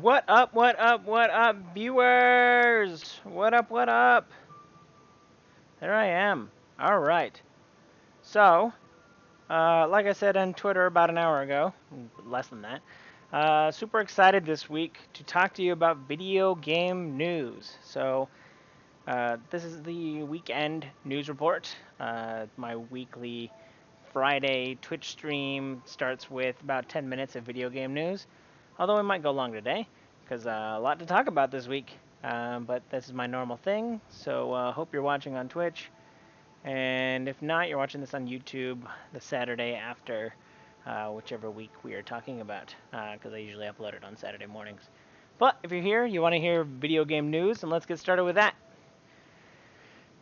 What up, what up, what up, viewers? What up, what up? There I am. All right. So, like I said on Twitter about an hour ago, less than that, super excited this week to talk to you about video game news. So, this is the weekend news report. My weekly Friday Twitch stream starts with about 10 minutes of video game news, although it might go long today because a lot to talk about this week. But this is my normal thing, so hope you're watching on Twitch. And if not, you're watching this on YouTube the Saturday after whichever week we are talking about, because I usually upload it on Saturday mornings. But if you're here, you want to hear video game news, and let's get started with that.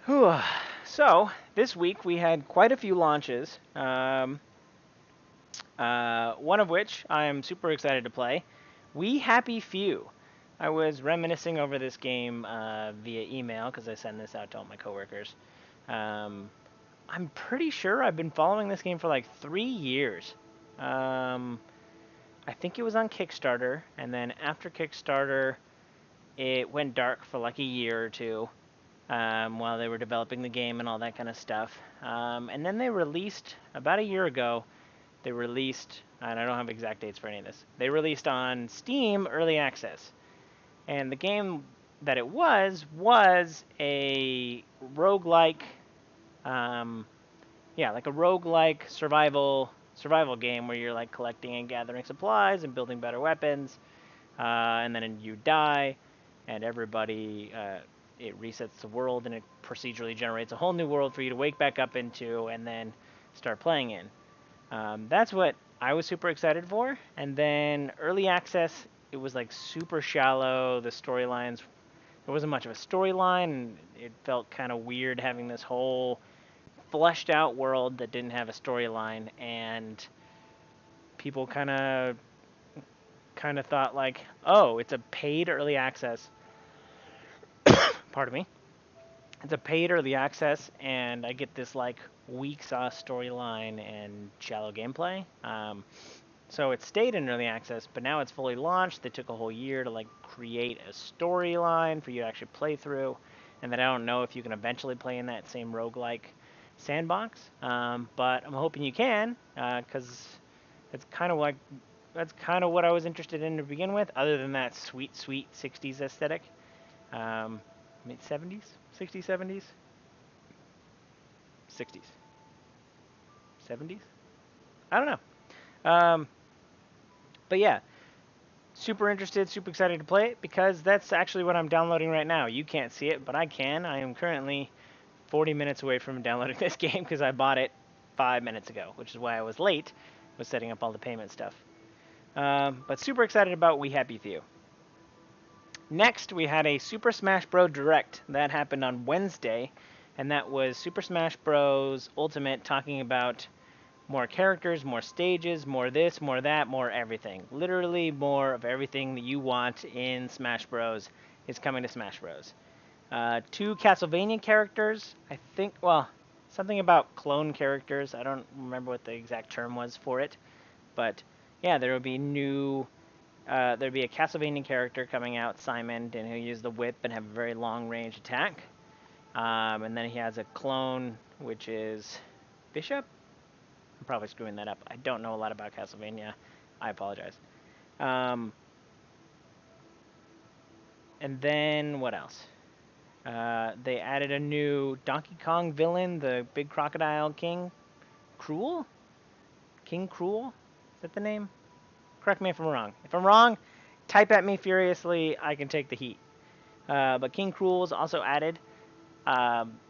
Whew. So, this week we had quite a few launches, one of which I am super excited to play. We Happy Few. I was reminiscing over this game via email because I send this out to all my coworkers. I'm pretty sure I've been following this game for like 3 years. I think it was on Kickstarter, and then after Kickstarter, it went dark for like a year or two while they were developing the game and all that kind of stuff. And then they released, about a year ago, they released, and I don't have exact dates for any of this, they released on Steam Early Access. And the game that it was a roguelike, like a roguelike survival game where you're like collecting and gathering supplies and building better weapons, and then you die, and it resets the world and it procedurally generates a whole new world for you to wake back up into and then start playing in. That's what I was super excited for. And then early access, it was like super shallow. The storylines, there wasn't much of a storyline, and it felt kind of weird having this whole fleshed out world that didn't have a storyline. And people kind of thought like, oh, it's a paid early access. Pardon me. It's a paid early access, and I get this like weak sauce storyline and shallow gameplay. So it stayed in early access, but now it's fully launched. They took a whole year to like create a storyline for you to actually play through, and then I don't know if you can eventually play in that same roguelike sandbox. But I'm hoping you can, because it's kind of like that's kind of what I was interested in to begin with. Other than that sweet 60s aesthetic, mid 70s, 60s, 70s, 60s, 70s. I don't know. But yeah, super interested, super excited to play it because that's actually what I'm downloading right now. You can't see it, but I can. I am currently 40 minutes away from downloading this game because I bought it 5 minutes ago, which is why I was late, was setting up all the payment stuff. But super excited about We Happy Few. Next, we had a Super Smash Bros. Direct that happened on Wednesday, and that was Super Smash Bros. Ultimate talking about more characters, more stages, more this, more that, more everything. Literally more of everything that you want in Smash Bros. Is coming to Smash Bros. 2 Castlevania characters, I think, well, something about clone characters. I don't remember what the exact term was for it. But yeah, there will be there'll be a Castlevania character coming out, Simon, and he'll use the whip and have a very long range attack. And then he has a clone, which is Bishop? I'm probably screwing that up. I don't know a lot about Castlevania. I apologize. And then what else? They added a new Donkey Kong villain, the big crocodile king. Cruel? King Cruel? Is that the name? Correct me if I'm wrong. If I'm wrong, type at me furiously. I can take the heat. But King Cruel is also added.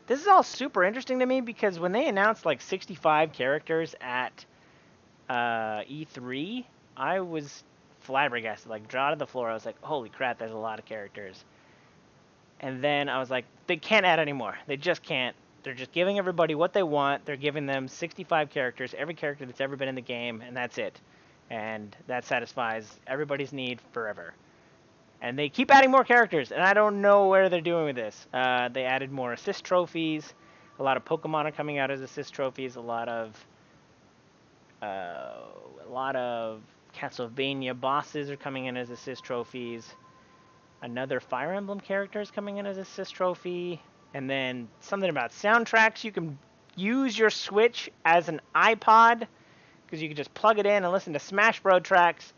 This is all super interesting to me because when they announced like 65 characters at E3, I was flabbergasted, like jaw to the floor. I was like, holy crap, there's a lot of characters. And then I was like, they can't add any more. They just can't. They're just giving everybody what they want. They're giving them 65 characters, every character that's ever been in the game, and that's it. And that satisfies everybody's need forever. And they keep adding more characters, and I don't know where they're doing with this. They added more assist trophies. A lot of Pokemon are coming out as assist trophies. A lot of Castlevania bosses are coming in as assist trophies. Another Fire Emblem character is coming in as assist trophy. And then something about soundtracks. You can use your Switch as an iPod because you can just plug it in and listen to Smash Bros. Tracks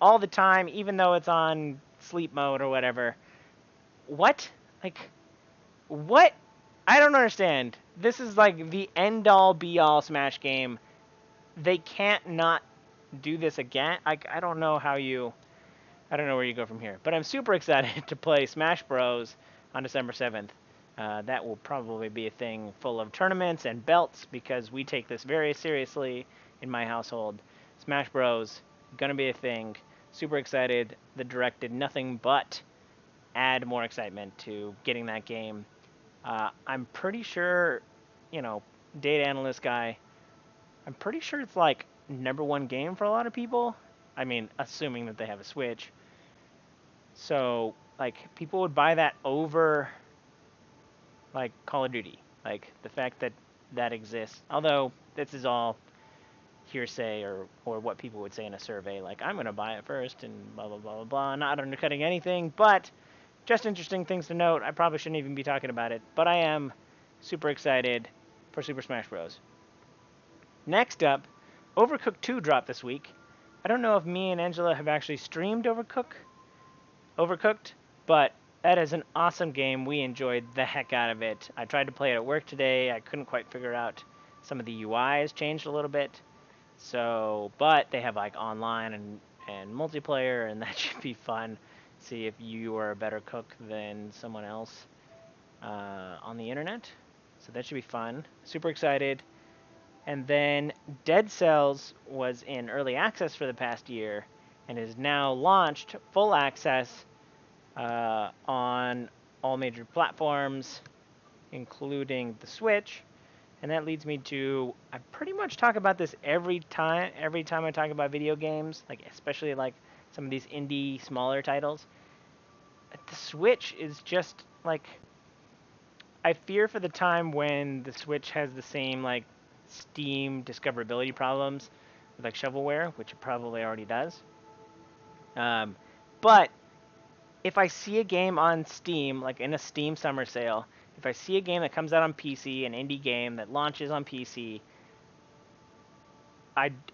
all the time, even though it's on sleep mode or whatever. What? Like, what? I don't understand. This is like the end-all, be-all Smash game. They can't not do this again. I don't know how you... I don't know where you go from here. But I'm super excited to play Smash Bros. On December 7th. That will probably be a thing full of tournaments and belts because we take this very seriously in my household. Smash Bros. Gonna be a thing. Super excited. The Direct did nothing but add more excitement to getting that game. I'm pretty sure, you know, data analyst guy, I'm pretty sure it's like #1 game for a lot of people. I mean, assuming that they have a Switch. So, like, people would buy that over, like, Call of Duty. Like, the fact that that exists. Although, this is all hearsay or what people would say in a survey. Like, I'm going to buy it first and blah, blah, blah, blah, blah. Not undercutting anything, but just interesting things to note. I probably shouldn't even be talking about it, but I am super excited for Super Smash Bros. Next up, Overcooked 2 dropped this week. I don't know if me and Angela have actually streamed Overcooked, but that is an awesome game. We enjoyed the heck out of it. I tried to play it at work today. I couldn't quite figure out some of the UI has changed a little bit. So, but they have like online and multiplayer, and that should be fun. See if you are a better cook than someone else on the internet. So that should be fun. Super excited. And then Dead Cells was in early access for the past year and is now launched full access on all major platforms, including the Switch. And that leads me to, I pretty much talk about this every time I talk about video games, like especially like some of these indie smaller titles. The Switch is just like, I fear for the time when the Switch has the same like Steam discoverability problems with like shovelware, which it probably already does. But if I see a game on Steam, like in a Steam summer sale, if I see a game that comes out on PC, an indie game that launches on PC,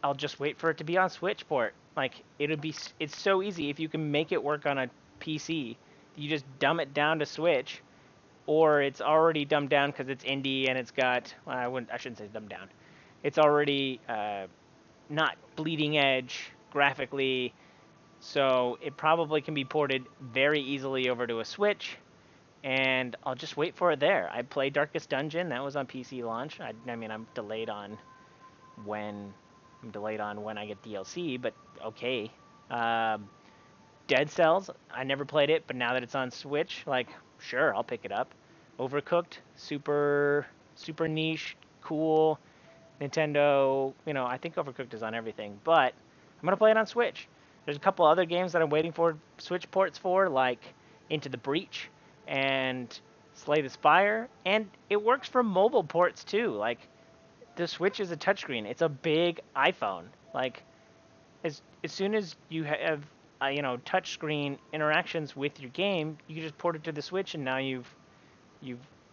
I'll just wait for it to be on Switch port. Like it's so easy if you can make it work on a PC. You just dumb it down to Switch, or it's already dumbed down because it's indie and it's got. Well, I shouldn't say dumbed down. It's already not bleeding edge graphically, so it probably can be ported very easily over to a Switch. And I'll just wait for it there. I played Darkest Dungeon. That was on PC launch. I mean, when I'm delayed on when I get DLC, but okay. Dead Cells. I never played it, but now that it's on Switch, like sure, I'll pick it up. Overcooked, super niche, cool. Nintendo, I think Overcooked is on everything, but I'm gonna play it on Switch. There's a couple other games that I'm waiting for Switch ports for, like Into the Breach and Slay the Spire, and it works for mobile ports too. Like the Switch is a touchscreen; it's a big iPhone. Like as soon as you have touchscreen interactions with your game, you can just port it to the Switch, and now you've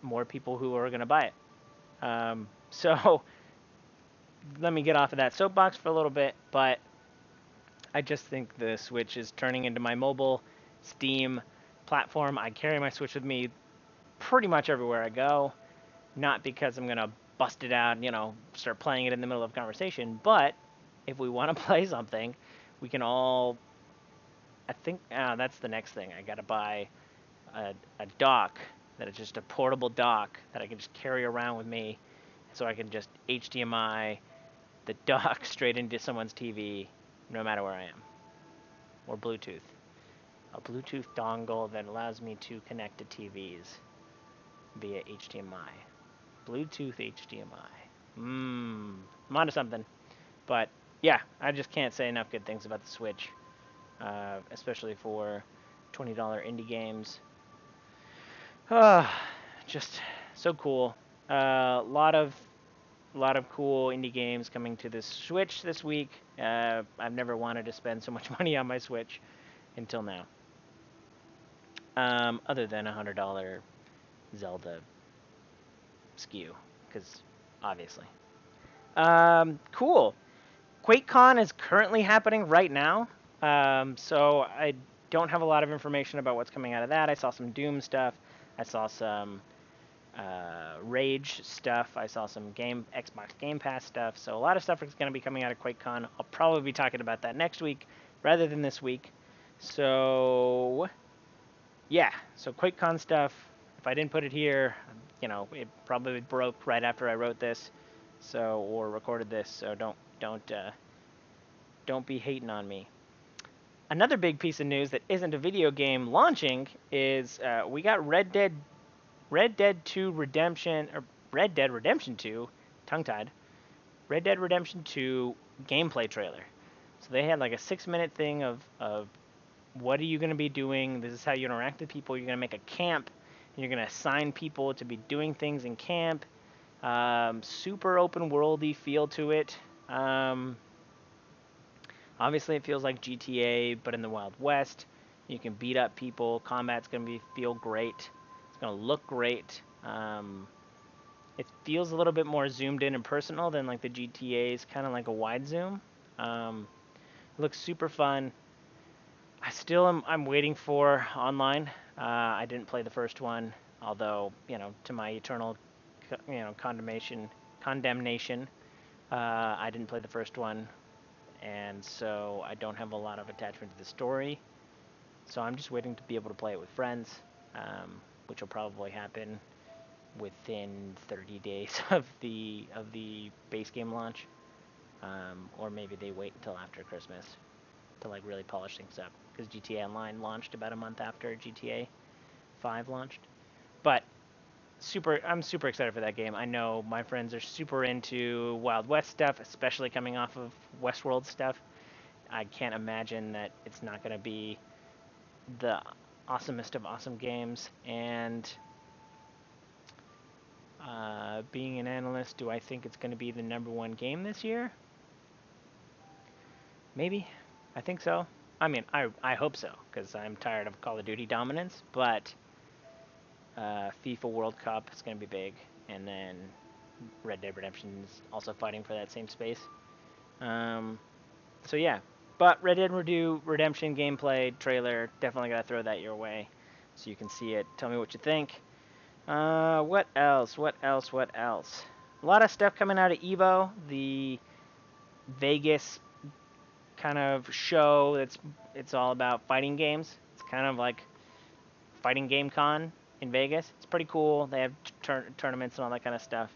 more people who are gonna buy it. So let me get off of that soapbox for a little bit, but I just think the Switch is turning into my mobile Steam platform. I carry my Switch with me pretty much everywhere I go, not because I'm going to bust it out and, start playing it in the middle of a conversation, but if we want to play something, we can all, I think, that's the next thing. I got to buy a dock that is just a portable dock that I can just carry around with me so I can just HDMI the dock straight into someone's TV no matter where I am. Or Bluetooth. A Bluetooth dongle that allows me to connect to TVs via HDMI. Bluetooth HDMI. I'm onto something. But yeah, I just can't say enough good things about the Switch. Especially for $20 indie games. Just so cool. A lot of A lot of cool indie games coming to the Switch this week. I've never wanted to spend so much money on my Switch until now. Other than $100 Zelda SKU, because obviously. Cool. QuakeCon is currently happening right now, so I don't have a lot of information about what's coming out of that. I saw some Doom stuff. I saw some Rage stuff. I saw some Xbox Game Pass stuff. So a lot of stuff is going to be coming out of QuakeCon. I'll probably be talking about that next week rather than this week. So yeah, so QuakeCon stuff. If I didn't put it here, it probably broke right after I wrote this, or recorded this. So don't be hating on me. Another big piece of news that isn't a video game launching is we got Red Dead 2 Redemption, or Red Dead Redemption 2, tongue-tied, Red Dead Redemption 2 gameplay trailer. So they had like a 6-minute thing of what are you going to be doing? This is how you interact with people. You're going to make a camp, and you're going to assign people to be doing things in camp. Super open worldy feel to it. Obviously, it feels like GTA, but in the Wild West. You can beat up people. Combat's going to feel great. It's going to look great. It feels a little bit more zoomed in and personal than like the GTA's kind of like a wide zoom. It looks super fun. I'm waiting for online. I didn't play the first one, although to my eternal condemnation. I didn't play the first one, and so I don't have a lot of attachment to the story. So I'm just waiting to be able to play it with friends, which will probably happen within 30 days of the base game launch, or maybe they wait until after Christmas to like really polish things up, because GTA Online launched about a month after GTA 5 launched. But I'm super excited for that game. I know my friends are super into Wild West stuff, especially coming off of Westworld stuff. I can't imagine that it's not going to be the awesomest of awesome games. And being an analyst, do I think it's going to be the #1 game this year? Maybe. I think so. I mean, I hope so, because I'm tired of Call of Duty dominance, but FIFA World Cup is going to be big, and then Red Dead Redemption is also fighting for that same space. So yeah, but Red Dead Redemption gameplay trailer, definitely got to throw that your way so you can see it. Tell me what you think. What else? What else? What else? A lot of stuff coming out of EVO, the Vegas kind of show it's all about fighting games. It's kind of like Fighting Game Con in Vegas. It's pretty cool. They have tournaments and all that kind of stuff.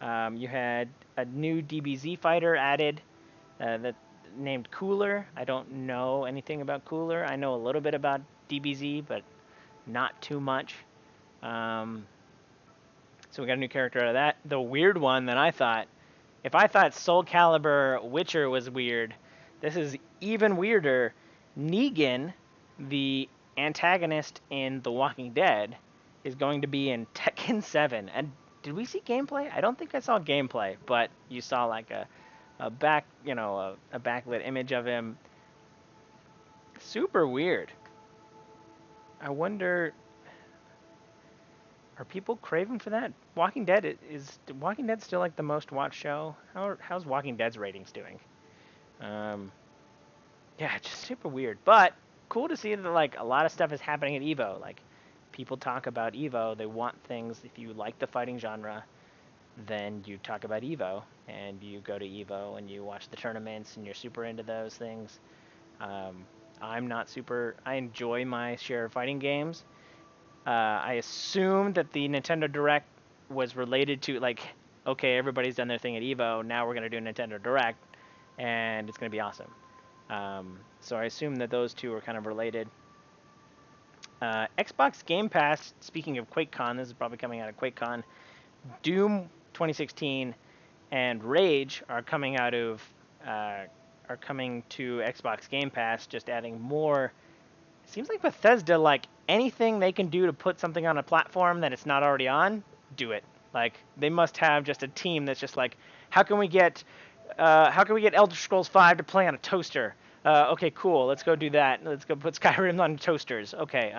You had a new DBZ fighter added that named Cooler. I don't know anything about Cooler. I know a little bit about DBZ, but not too much. So we got a new character out of that. The weird one that if I thought Soul Calibur Witcher was weird, this is even weirder. Negan, the antagonist in The Walking Dead, is going to be in Tekken 7. And did we see gameplay? I don't think I saw gameplay, but you saw like a backlit image of him. Super weird. I wonder, are people craving for that? Walking Dead Walking Dead still like the most watched show? How's Walking Dead's ratings doing? Yeah, just super weird, but cool to see that like a lot of stuff is happening at Evo. Like people talk about Evo, they want things. If you like the fighting genre, then you talk about Evo, and you go to Evo and you watch the tournaments, and you're super into those things. I'm not super. I enjoy my share of fighting games. I assumed that the Nintendo Direct was related to like, okay, everybody's done their thing at Evo. Now we're gonna do a Nintendo Direct, and it's gonna be awesome. So I assume that those two are kind of related. Xbox Game Pass, speaking of QuakeCon, this is probably coming out of QuakeCon, Doom 2016 and Rage are coming to Xbox Game Pass, just adding more. It seems like Bethesda, like anything they can do to put something on a platform that it's not already on, do it. Like they must have just a team that's just like, how can we get Elder Scrolls 5 to play on a toaster? Okay, cool. Let's go do that. Let's go put Skyrim on toasters. Okay.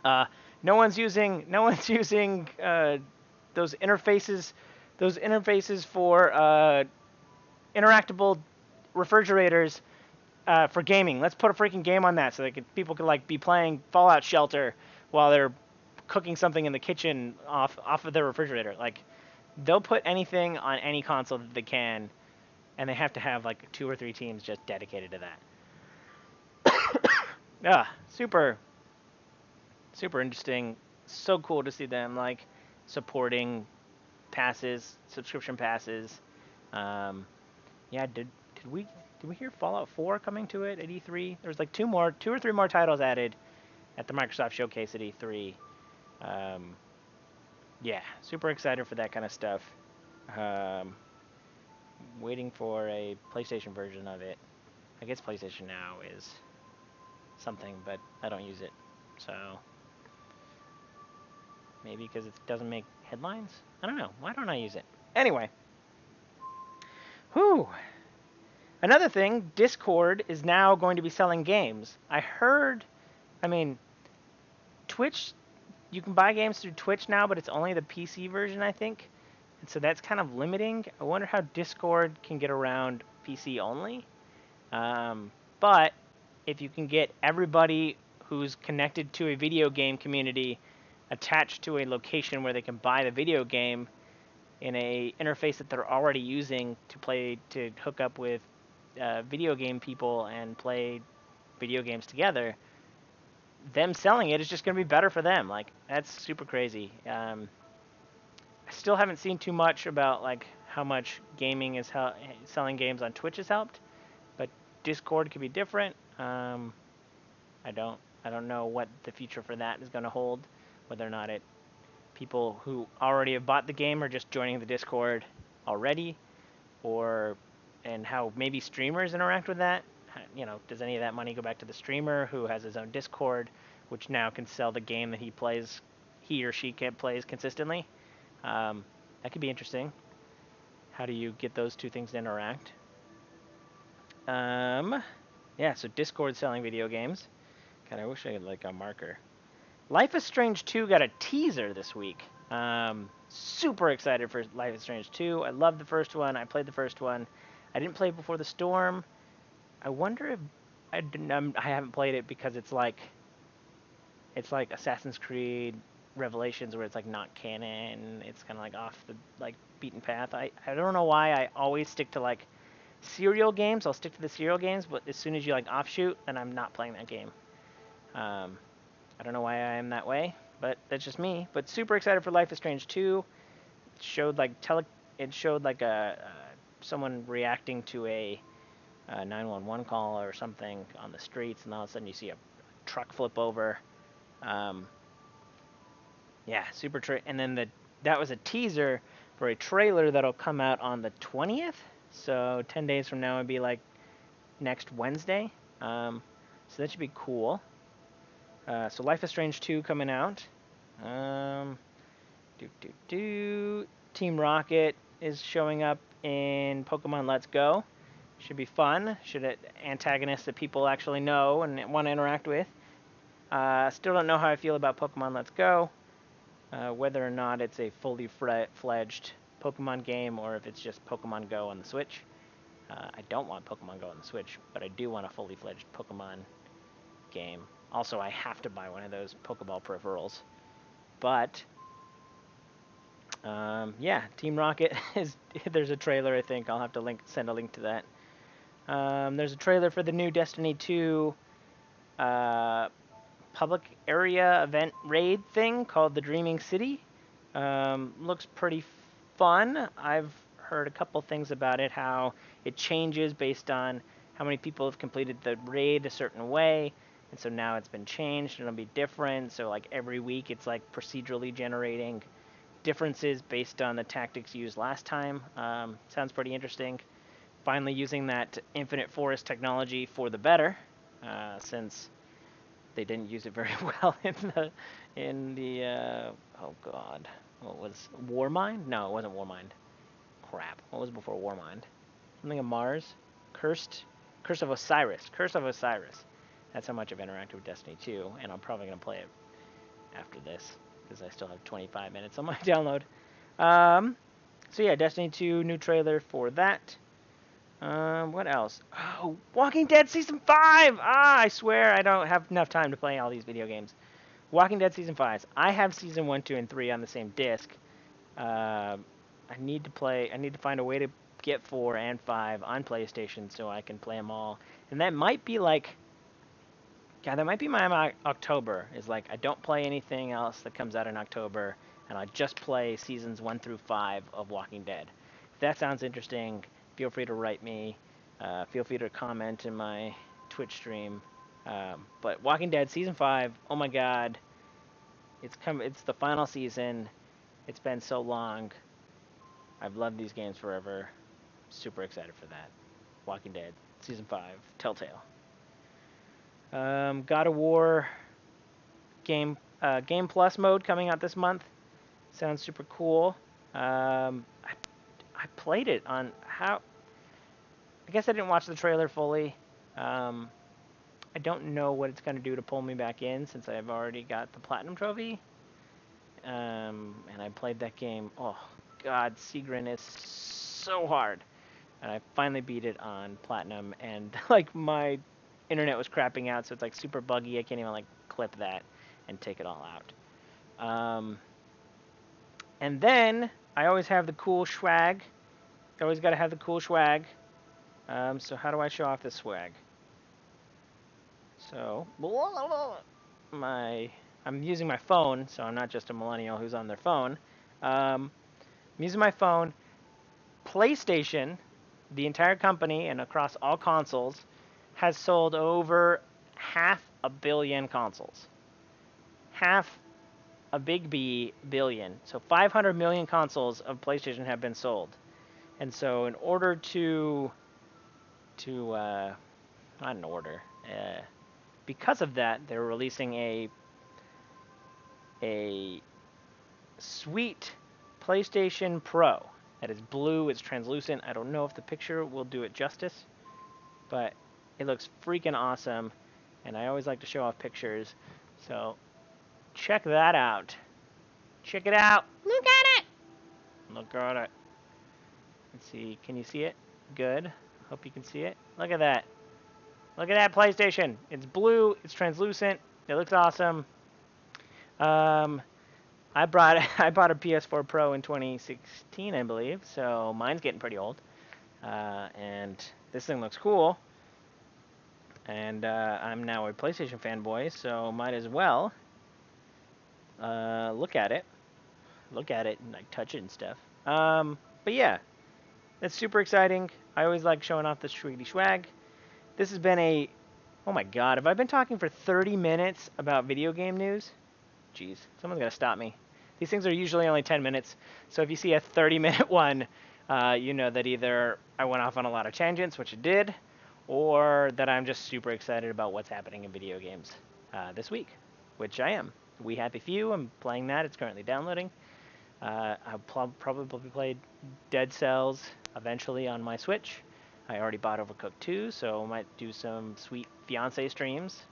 Uh, no one's using those interfaces for interactable refrigerators for gaming. Let's put a freaking game on that so that people could like be playing Fallout Shelter while they're cooking something in the kitchen off of their refrigerator. Like they'll put anything on any console that they can, and they have to have like 2 or 3 teams just dedicated to that. Yeah, super super interesting. So cool to see them like supporting subscription passes. Um, yeah, did we hear Fallout 4 coming to it at E3? There's like 2 or 3 more titles added at the Microsoft Showcase at E3. Um, yeah, super excited for that kind of stuff. Um, waiting for a PlayStation version of it. I guess PlayStation Now is something, but I don't use it, so maybe because it doesn't make headlines. I don't know. Why don't I use it? Anyway, whew. Another thing, Discord is now going to be selling games. I heard, I mean, Twitch, you can buy games through Twitch now, but it's only the PC version, I think. And so that's kind of limiting. I wonder how Discord can get around PC only. But if you can get everybody who's connected to a video game community attached to a location where they can buy the video game in a interface that they're already using to hook up with video game people and play video games together, them selling it is just going to be better for them. Like that's super crazy. I still haven't seen too much about like how much gaming is selling games on Twitch has helped, but Discord could be different. I don't know what the future for that is going to hold, whether or not people who already have bought the game are just joining the Discord already, and how maybe streamers interact with that. Does any of that money go back to the streamer who has his own Discord, which now can sell the game that he or she plays consistently? That could be interesting. How do you get those two things to interact? Yeah, so Discord selling video games. God, I wish I had like a marker. Life is Strange 2 got a teaser this week. Super excited for Life is Strange 2. I love the first one. I played the first one. I didn't play Before the Storm. I wonder if I haven't played it because it's like Assassin's Creed Revelations where it's like not canon. It's kind of like off the like beaten path. I don't know why I always stick to like serial games. I'll stick to the serial games, but as soon as you like offshoot, then I'm not playing that game. I don't know why I am that way, but that's just me. But super excited for Life is Strange 2. It showed like someone reacting to a 911 call or something on the streets, and all of a sudden you see a truck flip over. Yeah, and then that was a teaser for a trailer that'll come out on the 20th. So 10 days from now would be like next Wednesday. So that should be cool. So Life is Strange 2 coming out. Team Rocket is showing up in Pokemon Let's Go. Should be fun. Should antagonists that people actually know and want to interact with. Still don't know how I feel about Pokemon Let's Go. Whether or not it's a fully fledged Pokemon game or if it's just Pokemon Go on the Switch. I don't want Pokemon Go on the Switch, but I do want a fully fledged Pokemon game. Also, I have to buy one of those Pokeball peripherals. But yeah, Team Rocket there's a trailer. I think I'll have to send a link to that. There's a trailer for the new Destiny 2 public area event raid thing called the Dreaming City. Looks pretty fun. I've heard a couple things about it, how it changes based on how many people have completed the raid a certain way. And so now it's been changed and it'll be different. So like every week it's like procedurally generating differences based on the tactics used last time. Sounds pretty interesting. Finally using that infinite forest technology for the better, since they didn't use it very well in the oh god, what was Warmind? No, it wasn't Warmind. Crap. What was before Warmind? Something of Mars? Cursed? Curse of Osiris. Curse of Osiris. That's how much I've interacted with Destiny 2, and I'm probably going to play it after this, because I still have 25 minutes on my download. So yeah, Destiny 2, new trailer for that. What else? Oh, Walking Dead Season 5! I swear I don't have enough time to play all these video games. Walking Dead Season 5. I have Season 1, 2, and 3 on the same disc. I need to find a way to get 4 and 5 on PlayStation so I can play them all. And that might be like, yeah, that might be my October. Is like I don't play anything else that comes out in October, and I just play seasons 1 through 5 of Walking Dead. If that sounds interesting, feel free to write me. Feel free to comment in my Twitch stream. But Walking Dead season 5, oh my God, it's the final season. It's been so long. I've loved these games forever. Super excited for that. Walking Dead season 5, Telltale. God of War Game Plus mode coming out this month. Sounds super cool. I played it on how. I guess I didn't watch the trailer fully. I don't know what it's going to do to pull me back in since I've already got the platinum trophy. And I played that game. Oh God, Seagrin is so hard. And I finally beat it on platinum, and like my internet was crapping out, so it's like super buggy. I can't even like clip that and take it all out. And then I always have the cool swag. I always got to have the cool swag. So how do I show off this swag? So I'm using my phone, so I'm not just a millennial who's on their phone. I'm using my phone. PlayStation, the entire company and across all consoles, has sold over 500 million consoles. Half a big B billion. So 500 million consoles of PlayStation have been sold. And so in order not in order, because of that, they're releasing a sweet PlayStation Pro that is blue. It's translucent. I don't know if the picture will do it justice, but it looks freaking awesome, and I always like to show off pictures, so check that out. Check it out. Look at it. Look at it. Let's see. Can you see it? Good. Hope you can see it. Look at that. Look at that PlayStation. It's blue. It's translucent. It looks awesome. I bought a PS4 Pro in 2016, I believe, so mine's getting pretty old. And this thing looks cool. And I'm now a PlayStation fanboy, so might as well look at it. Look at it and like touch it and stuff. But yeah, it's super exciting. I always like showing off the swaggy swag. This has been oh my God, have I been talking for 30 minutes about video game news? Jeez, someone's gonna stop me. These things are usually only 10 minutes, so if you see a 30-minute one, you know that either I went off on a lot of tangents, which it did, or that I'm just super excited about what's happening in video games this week, which I am. We Happy Few, I'm playing that. It's currently downloading. I'll probably play Dead Cells eventually on my Switch. I already bought Overcooked 2, so I might do some sweet fiance streams.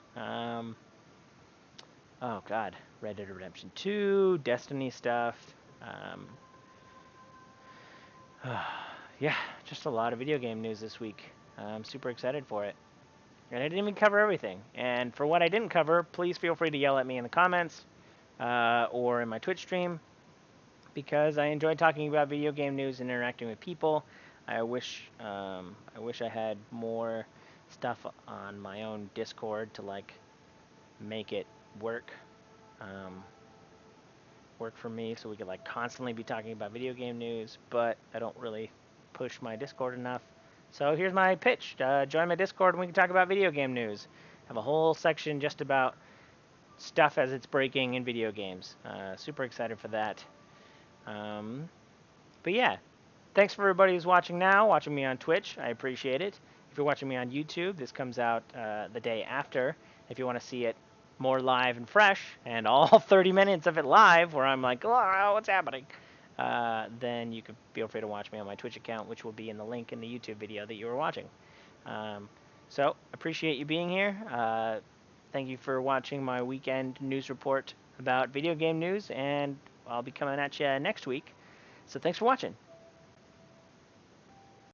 Oh God, Red Dead Redemption 2, Destiny stuff. Yeah, just a lot of video game news this week. I'm super excited for it. And I didn't even cover everything. And for what I didn't cover, please feel free to yell at me in the comments or in my Twitch stream, because I enjoy talking about video game news and interacting with people. I wish I had more stuff on my own Discord to like make it work for me, so we could like constantly be talking about video game news, but I don't really push my Discord enough. So here's my pitch. Join my Discord and we can talk about video game news. Have a whole section just about stuff as it's breaking in video games. Super excited for that. But yeah, thanks for everybody who's watching now, watching me on Twitch. I appreciate it. If you're watching me on YouTube, this comes out the day after. If you want to see it more live and fresh, and all 30 minutes of it live, where I'm like, oh, what's happening? Then you can feel free to watch me on my Twitch account, which will be in the link in the YouTube video that you were watching. So, appreciate you being here. Thank you for watching my weekend news report about video game news, and I'll be coming at you next week. So thanks for watching.